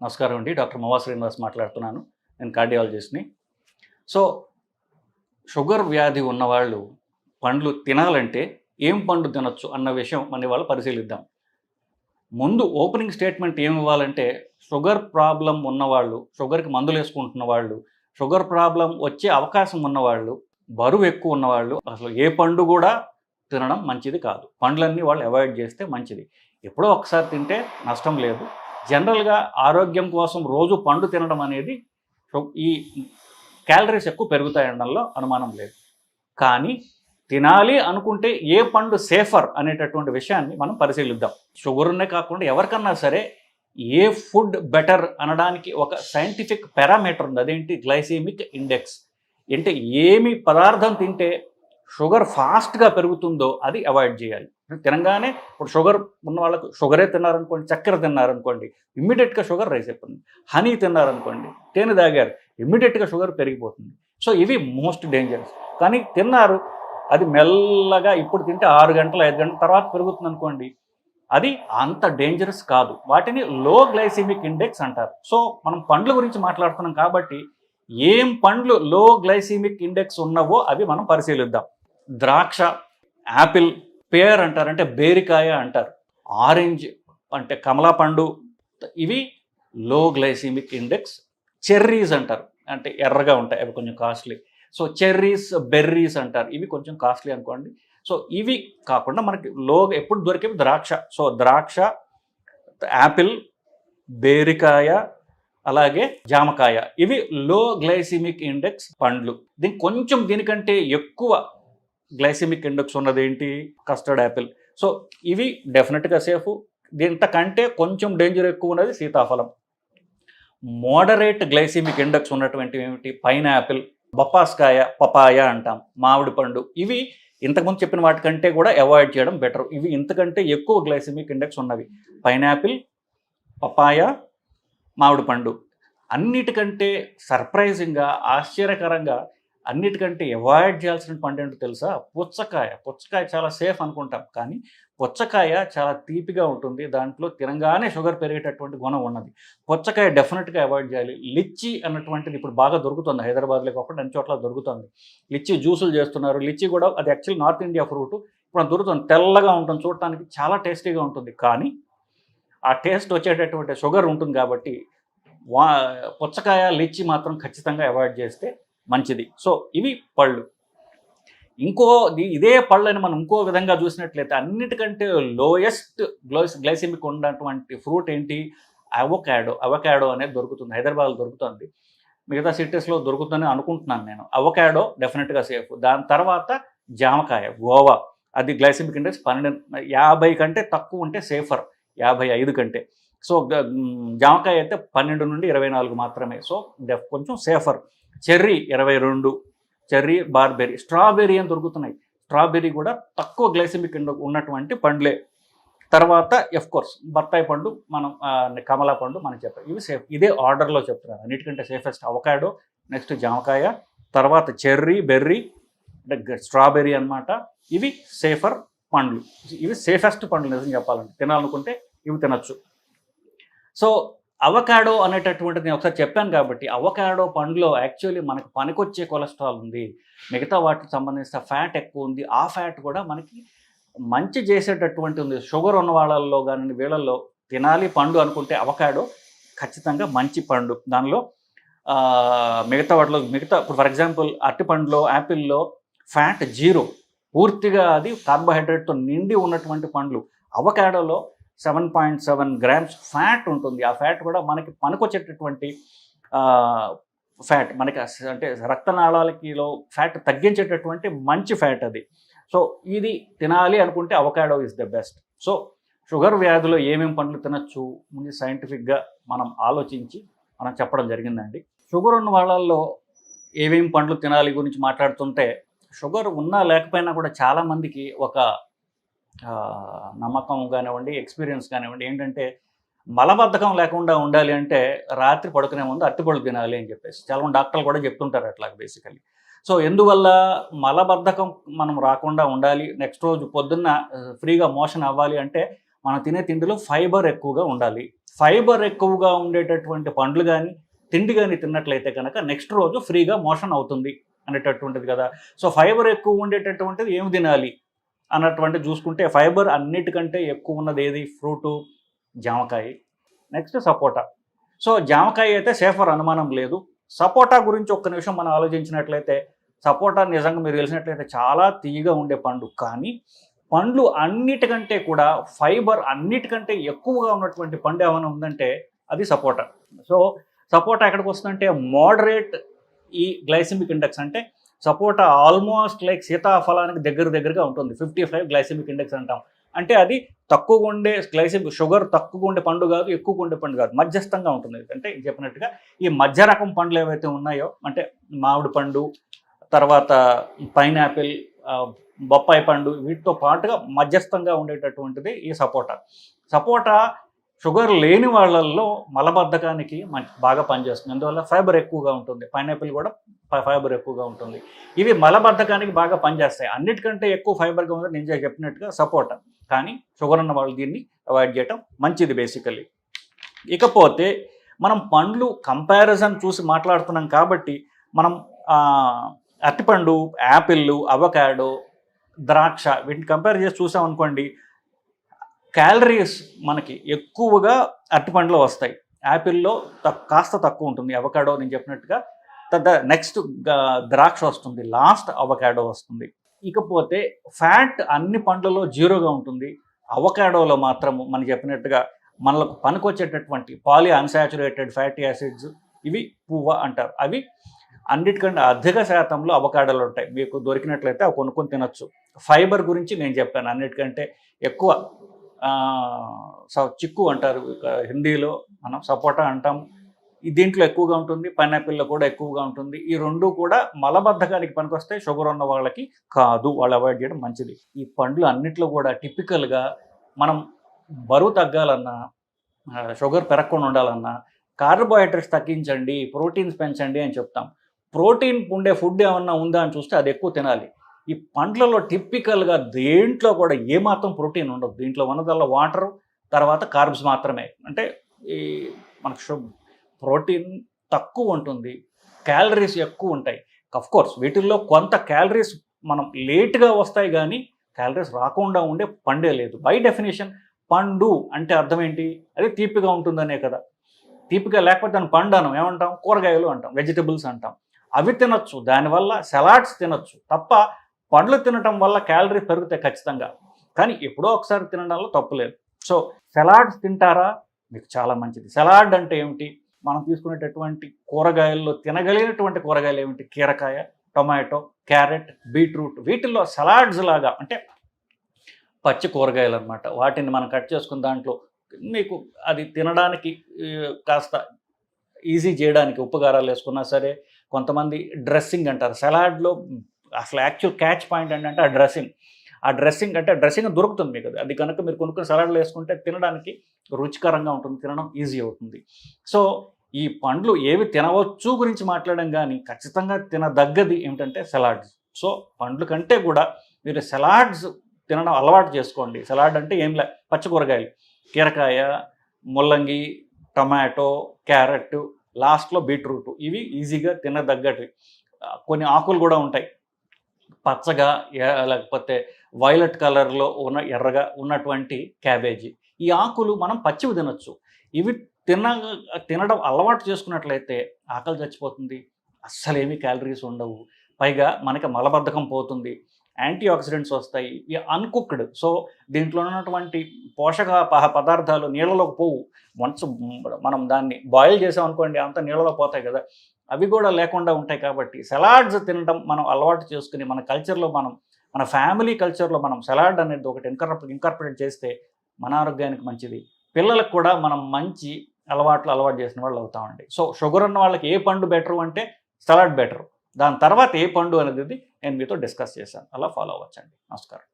నమస్కారం అండి. డాక్టర్ మవా శ్రీనివాస్ మాట్లాడుతున్నాను. నేను కార్డియాలజిస్ట్‌ని. సో, షుగర్ వ్యాధి ఉన్నవాళ్ళు పండ్లు తినాలంటే ఏం పండు తినొచ్చు అన్న విషయం మనం ఇవాళ పరిశీలిద్దాం. ముందు ఓపెనింగ్ స్టేట్మెంట్ ఏమి ఇవ్వాలంటే, షుగర్ ప్రాబ్లమ్ ఉన్నవాళ్ళు, షుగర్‌కి మందులేసుకుంటున్న వాళ్ళు, షుగర్ ప్రాబ్లమ్ వచ్చే అవకాశం ఉన్నవాళ్ళు, బరువు ఎక్కువ ఉన్నవాళ్ళు అసలు ఏ పండు కూడా తినడం మంచిది కాదు. పండ్లన్నీ వాళ్ళు అవాయిడ్ చేస్తే మంచిది. ఎప్పుడో ఒకసారి తింటే నష్టం లేదు. జనరల్గా ఆరోగ్యం కోసం రోజు పండు తినడం అనేది ఈ క్యాలరీస్ ఎక్కువ పెరుగుతాయనడంలో అనుమానం లేదు. కానీ తినాలి అనుకుంటే ఏ పండు సేఫర్ అనేటటువంటి విషయాన్ని మనం పరిశీలిద్దాం. షుగర్నే కాకుండా ఎవరికన్నా సరే ఏ ఫుడ్ బెటర్ అనడానికి ఒక సైంటిఫిక్ పారామీటర్ ఉంది. అదేంటి? Glycemic index. అంటే ఏమి పదార్థం తింటే షుగర్ ఫాస్ట్గా పెరుగుతుందో అది అవాయిడ్ చేయాలి. తినగానే ఇప్పుడు షుగర్ ఉన్న వాళ్ళకు షుగరే తిన్నారనుకోండి, చక్కెర తిన్నారనుకోండి, ఇమ్మీడియట్గా షుగర్ రైస్ అయిపోతుంది. హనీ తిన్నారనుకోండి, తేనె తాగారు, ఇమ్మీడియట్గా షుగర్ పెరిగిపోతుంది. సో ఇవి మోస్ట్ డేంజరస్. కానీ తిన్నారు, అది మెల్లగా ఇప్పుడు తింటే 6 గంటలు 5 గంటల తర్వాత పెరుగుతుంది అనుకోండి, అది అంత డేంజరస్ కాదు. వాటిని లో గ్లైసెమిక్ ఇండెక్స్ అంటారు. సో మనం పండ్ల గురించి మాట్లాడుతున్నాం కాబట్టి ఏం పండ్లు లో గ్లైసెమిక్ ఇండెక్స్ ఉన్నవో అవి మనం పరిశీలిద్దాం. ద్రాక్ష, యాపిల్, పేర్ అంటారు, అంటే బేరికాయ అంటారు, ఆరెంజ్ అంటే కమలా పండు, ఇవి లో గ్లైసెమిక్ ఇండెక్స్. చెర్రీస్ అంటారు, అంటే ఎర్రగా ఉంటాయి, అవి కొంచెం కాస్ట్లీ. సో చెర్రీస్, బెర్రీస్ అంటారు, ఇవి కొంచెం కాస్ట్లీ అనుకోండి. సో ఇవి కాకుండా మనకి లో ఎప్పుడు దొరికేవి ద్రాక్ష. సో ద్రాక్ష, యాపిల్, బేరికాయ, అలాగే జామకాయ, ఇవి లో గ్లైసెమిక్ ఇండెక్స్ పండ్లు. దీనికంటే ఎక్కువ గ్లైసెమిక్ ఇండెక్స్ ఉన్నది ఏంటి? Custard Apple. సో ఇవి డెఫినెట్గా సేఫ్. దీంతకంటే కొంచెం డేంజర్ ఎక్కువ ఉన్నది సీతాఫలం. మోడరేట్ గ్లైసెమిక్ ఇండెక్స్ ఉన్నటువంటి ఏమిటి? పైనాపిల్, బొప్పాస్కాయ, పపాయ అంటాం, మామిడి పండు. ఇవి ఇంతకుముందు చెప్పిన వాటికంటే కూడా అవాయిడ్ చేయడం బెటర్. ఇవి ఇంతకంటే ఎక్కువ గ్లైసెమిక్ ఇండెక్స్ ఉన్నవి. పైనాపిల్, పపాయ, మామిడి పండు. అన్నిటికంటే సర్ప్రైజింగ్గా, ఆశ్చర్యకరంగా అన్నిటికంటే అవాయిడ్ చేయాల్సిన పండు ఏంటో తెలుసా? పుచ్చకాయ. పుచ్చకాయ చాలా సేఫ్ అనుకుంటాం, కానీ పుచ్చకాయ చాలా తీపిగా ఉంటుంది. దాంట్లో తినగానే షుగర్ పెరిగేటటువంటి గుణం ఉన్నది. పుచ్చకాయ డెఫినెట్గా అవాయిడ్ చేయాలి. లిచ్చి అన్నటువంటిది ఇప్పుడు బాగా దొరుకుతుంది, హైదరాబాద్లో కాకుండా అన్ని చోట్ల దొరుకుతుంది. లిచ్చి జ్యూసులు చేస్తున్నారు. లిచ్చి కూడా అది యాక్చువల్లీ నార్త్ ఇండియా ఫ్రూట్. ఇప్పుడు దొరుకుతుంది, తెల్లగా ఉంటుంది, చూడటానికి చాలా టేస్టీగా ఉంటుంది. కానీ ఆ టేస్ట్ వచ్చేటటువంటి షుగర్ ఉంటుంది కాబట్టి పుచ్చకాయ, లిచ్చి మాత్రం ఖచ్చితంగా అవాయిడ్ చేస్తే మంచిది. సో ఇవి పళ్ళు. ఇదే పళ్ళని మనం ఇంకో విధంగా చూసినట్లయితే అన్నిటికంటే లోయెస్ట్ గ్లైసెమిక్ ఉన్నటువంటి ఫ్రూట్ ఏంటి? అవకాడో. అవకాడో అనేది దొరుకుతుంది, హైదరాబాద్లో దొరుకుతుంది, మిగతా సిటీస్లో దొరుకుతుందని అనుకుంటున్నాను నేను. అవకాడో డెఫినెట్గా సేఫ్. దాని తర్వాత జామకాయ, గోవా. అది గ్లైసెమిక్ ఇండెక్స్ 12, 50 కంటే తక్కువ ఉంటే సేఫర్, 55 కంటే. సో జామకాయ అయితే 12 నుండి 24 మాత్రమే. సో కొంచెం safer. Cherry 22, cherry, barberry, strawberry అని దొరుకుతున్నాయి. స్ట్రాబెర్రీ కూడా తక్కువ గ్లైసెమిక్ ఉన్నటువంటి పండ్లే. తర్వాత కోర్స్ బత్తాయి పండు, మనం కమలా పండు మనం చెప్పాం, ఇవి సేఫ్. ఇదే ఆర్డర్లో చెప్తున్నాను. అన్నిటికంటే సేఫెస్ట్ అవకాడో, నెక్స్ట్ జామకాయ, తర్వాత చెర్రీ, బెర్రీ, అంటే స్ట్రాబెర్రీ అనమాట. ఇవి సేఫర్ పండ్లు, ఇవి సేఫెస్ట్ పండ్లు నిజం చెప్పాలంటే. తినాలనుకుంటే ఇవి తినచ్చు. సో అవకాడో అనేటటువంటిది నేను ఒకసారి చెప్పాను కాబట్టి, అవకాడో పండులో యాక్చువల్లీ మనకు పనికొచ్చే కొలెస్ట్రాల్ ఉంది, మిగతా వాటికి సంబంధించిన ఫ్యాట్ ఎక్కువ ఉంది. ఆ ఫ్యాట్ కూడా మనకి మంచి చేసేటటువంటి ఉంది. షుగర్ ఉన్న వాళ్ళల్లో కానీ వీళ్ళల్లో తినాలి పండు అనుకుంటే అవకాడో ఖచ్చితంగా మంచి పండు. దానిలో మిగతా వాటిలో ఇప్పుడు ఫర్ ఎగ్జాంపుల్ అరటిపండులో, యాపిల్లో ఫ్యాట్ 0, పూర్తిగా అది కార్బోహైడ్రేట్తో నిండి ఉన్నటువంటి పండ్లు. అవకాడోలో 7.7 grams ఫ్యాట్ ఉంటుంది. ఆ ఫ్యాట్ కూడా మనకి పనికొచ్చేటటువంటి ఫ్యాట్, మనకి అంటే రక్తనాళాలకిలో ఫ్యాట్ తగ్గించేటటువంటి మంచి ఫ్యాట్ అది. సో ఇది తినాలి అనుకుంటే avocado is the best. So sugar వ్యాధిలో ఏమేమి పండ్లు తినచ్చు ముందు సైంటిఫిక్గా మనం ఆలోచించి మనం చెప్పడం జరిగిందండి. షుగర్ ఉన్న వాళ్ళల్లో ఏమేమి పండ్లు తినాలి గురించి మాట్లాడుతుంటే, షుగర్ ఉన్నా లేకపోయినా కూడా చాలామందికి ఒక నమ్మకం కానివ్వండి, ఎక్స్పీరియన్స్ కానివ్వండి, ఏంటంటే మలబద్ధకం లేకుండా ఉండాలి అంటే రాత్రి పడుకునే ముందు అరటిపళ్ళు తినాలి అని చెప్పేసి చాలామంది డాక్టర్లు కూడా చెప్తుంటారు అట్లా బేసికలీ. సో ఎందువల్ల మలబద్ధకం మనం రాకుండా ఉండాలి, నెక్స్ట్ రోజు పొద్దున్న ఫ్రీగా మోషన్ అవ్వాలి అంటే మనం తినే తిండిలో ఫైబర్ ఎక్కువగా ఉండాలి. ఫైబర్ ఎక్కువగా ఉండేటటువంటి పండ్లు కానీ తిండి కానీ తిన్నట్లయితే కనుక నెక్స్ట్ రోజు ఫ్రీగా మోషన్ అవుతుంది అనేటటువంటిది కదా. సో ఫైబర్ ఎక్కువ ఉండేటటువంటిది ఏమి తినాలి అన్నటువంటి చూసుకుంటే ఫైబర్ అన్నిటికంటే ఎక్కువ ఉన్నది ఏది? ఫ్రూటు, జామకాయ, నెక్స్ట్ సపోటా. సో జామకాయ అయితే సేఫర్, అనుమానం లేదు. సపోటా గురించి ఒక్క నిమిషం మనం ఆలోచించినట్లయితే సపోటా నిజంగా మీరు తెలిసినట్లయితే చాలా తీయగా ఉండే పండు, కానీ పండ్లు అన్నిటికంటే కూడా ఫైబర్ అన్నిటికంటే ఎక్కువగా ఉన్నటువంటి పండు ఏమైనా ఉందంటే అది సపోటా. సో సపోటా ఎక్కడికి వస్తుందంటే మోడరేట్ ఈ గ్లైసెమిక్ ఇండెక్స్, అంటే సపోటా ఆల్మోస్ట్ లైక్ సీతాఫలానికి దగ్గరగా ఉంటుంది. 55 గ్లైసెమిక్ ఇండెక్స్ అంటాం. అంటే అది తక్కువగా ఉండే గ్లైసెమిక్ షుగర్ తక్కువగా ఉండే పండు కాదు, ఎక్కువగా ఉండే పండు కాదు, మధ్యస్థంగా ఉంటుంది. అంటే చెప్పినట్టుగా ఈ మధ్య రకం పండ్లు ఏవైతే ఉన్నాయో, అంటే మామిడి పండు, తర్వాత పైనాపిల్, బొప్పాయి పండు, వీటితో పాటుగా మధ్యస్థంగా ఉండేటటువంటిది ఈ సపోటా. సపోటా షుగర్ లేని వాళ్ళల్లో మలబద్ధకానికి బాగా పనిచేస్తుంది, అందువల్ల ఫైబర్ ఎక్కువగా ఉంటుంది. పైనాపిల్ కూడా ఫైబర్ ఎక్కువగా ఉంటుంది. ఇవి మలబద్ధకానికి బాగా పనిచేస్తాయి. అన్నిటికంటే ఎక్కువ ఫైబర్గా ఉంది నేను చెప్పినట్టుగా సపోటా, కానీ షుగర్ ఉన్న వాళ్ళు దీన్ని అవాయిడ్ చేయటం మంచిది బేసికల్లీ. ఇకపోతే మనం పండ్లు కంపారిజన్ చూసి మాట్లాడుతున్నాం కాబట్టి మనం అరటిపండు, యాపిల్, అవకాడో, ద్రాక్ష వీటిని కంపేర్ చేసి చూసామనుకోండి, క్యాలరీస్ మనకి ఎక్కువగా అరటిపండులో వస్తాయి. యాపిల్లో కాస్త తక్కువ ఉంటుంది, అవకాడో నేను చెప్పినట్టుగా. నెక్స్ట్ ద్రాక్ష వస్తుంది, లాస్ట్ అవకాడో వస్తుంది. ఇకపోతే ఫ్యాట్ అన్ని పండ్లలో 0గా ఉంటుంది. అవకాడోలో మాత్రము మనం చెప్పినట్టుగా మనకు పనికొచ్చేటటువంటి పాలీ అన్సాచురేటెడ్ ఫ్యాటీ యాసిడ్స్, ఇవి పువ్వ అంటారు, అవి అన్నిటికంటే అధిక శాతంలో అవకాడోలు ఉంటాయి. మీకు దొరికినట్లయితే అవి కొనుక్కొని తినొచ్చు. ఫైబర్ గురించి నేను చెప్పాను, అన్నిటికంటే ఎక్కువ చిక్కు అంటారు హిందీలో, మనం సపోటా అంటాం, దీంట్లో ఎక్కువగా ఉంటుంది. పైనాపిల్లో కూడా ఎక్కువగా ఉంటుంది. ఈ రెండు కూడా మలబద్ధకానికి పనికొస్తాయి, షుగర్ ఉన్న వాళ్ళకి కాదు, వాళ్ళు అవాయిడ్ చేయడం మంచిది. ఈ పండ్లు అన్నిట్లో కూడా టిపికల్గా మనం బరువు తగ్గాలన్నా, షుగర్ పెరగకుండా ఉండాలన్నా కార్బోహైడ్రేట్స్ తగ్గించండి, ప్రోటీన్స్ పెంచండి అని చెప్తాం. ప్రోటీన్ ఉండే ఫుడ్ ఏమన్నా ఉందా అని చూస్తే అది ఎక్కువ తినాలి. ఈ పండ్లలో టిపికల్గా దేంట్లో కూడా ఏమాత్రం ప్రోటీన్ ఉండదు. దీంట్లో ఉన్నదల్లా వాటరు, తర్వాత కార్బ్స్ మాత్రమే. అంటే ఈ మనకు ప్రోటీన్ తక్కువ ఉంటుంది, క్యాలరీస్ ఎక్కువ ఉంటాయి. అఫ్కోర్స్ వీటిల్లో కొంత క్యాలరీస్ మనం లేట్గా వస్తాయి, కానీ క్యాలరీస్ రాకుండా ఉండే పండే లేదు. బై డెఫినేషన్ పండు అంటే అర్థం ఏంటి? అది తీపిగా ఉంటుందనే కదా. తీపిగా లేకపోతే దాన్ని పండు అనం, ఏమంటాం? కూరగాయలు అంటాం, వెజిటబుల్స్ అంటాం. అవి తినొచ్చు, దానివల్ల సలాడ్స్ తినొచ్చు తప్ప పండ్లు తినటం వల్ల క్యాలరీ పెరుగుతాయి ఖచ్చితంగా, కానీ ఎప్పుడో ఒకసారి తినడంలో తప్పులేదు. సో సలాడ్స్ తింటారా? మీకు చాలా మంచిది. సలాడ్ అంటే ఏమిటి? మనం తీసుకునేటటువంటి కూరగాయల్లో తినగలిగినటువంటి కూరగాయలు ఏమిటి? కీరకాయ, టొమాటో, క్యారెట్, బీట్రూట్, వీటిల్లో సలాడ్స్ లాగా, అంటే పచ్చి కూరగాయలు అనమాట. వాటిని మనం కట్ చేసుకున్న దాంట్లో మీకు అది తినడానికి కాస్త ఈజీ చేయడానికి ఉప్పు కారాలు వేసుకున్నా సరే. కొంతమంది డ్రెస్సింగ్ అంటారు సలాడ్లో. అసలు యాక్చువల్ క్యాచ్ పాయింట్ ఏంటంటే ఆ డ్రెస్సింగ్ అంటే డ్రెస్సింగ్ దొరుకుతుంది మీకు, అది కనుక మీరు కొనుక్కుని సలాడ్లో వేసుకుంటే తినడానికి రుచికరంగా ఉంటుంది, తినడం ఈజీ అవుతుంది. సో ఈ పండ్లు ఏవి తినవచ్చు గురించి మాట్లాడడం, కానీ ఖచ్చితంగా తినదగ్గది ఏమిటంటే సలాడ్స్. సో పండ్ల కంటే కూడా మీరు సలాడ్స్ తినడం అలవాటు చేసుకోండి. సలాడ్ అంటే ఏం లే, పచ్చి కూరగాయలు, కీరకాయ, ముల్లంగి, టొమాటో, క్యారెట్, లాస్ట్లో బీట్రూట్, ఇవి ఈజీగా తినదగ్గటి. కొన్ని ఆకులు కూడా ఉంటాయి, పచ్చగా లేకపోతే వైలెట్ కలర్లో ఉన్న ఎర్రగా ఉన్నటువంటి క్యాబేజీ. ఈ ఆకులు మనం పచ్చివి తినొచ్చు. ఇవి తినడం అలవాటు చేసుకున్నట్లయితే ఆకలి చచ్చిపోతుంది, అస్సలేమీ క్యాలరీస్ ఉండవు, పైగా మనకి మలబద్ధకం పోతుంది, యాంటీ ఆక్సిడెంట్స్ వస్తాయి. ఇవి అన్కుక్డ్, సో దీంట్లో ఉన్నటువంటి పోషక పదార్థాలు నీళ్ళలోకి పోవు. వన్స్ మనం దాన్ని బాయిల్ చేసామనుకోండి అంత నీళ్ళలో పోతాయి కదా, అవి కూడా లేకుండా ఉంటాయి. కాబట్టి సలాడ్స్ తినడం మనం అలవాటు చేసుకుని మన కల్చర్లో, మన ఫ్యామిలీ కల్చర్లో మనం సలాడ్ అనేది ఒకటి ఇంకార్పొరేట్ చేస్తే మన ఆరోగ్యానికి మంచిది. పిల్లలకు కూడా మనం మంచి అలవాటు చేసిన వాళ్ళు అవుతామండి. సో షుగర్ ఉన్న వాళ్ళకి ఏ పండు బెటరు అంటే సలాడ్ బెటరు. దాని తర్వాత ఏ పండు అనేది నేను మీతో డిస్కస్ చేశాను, అలా ఫాలో అవ్వచ్చండి. నమస్కారం.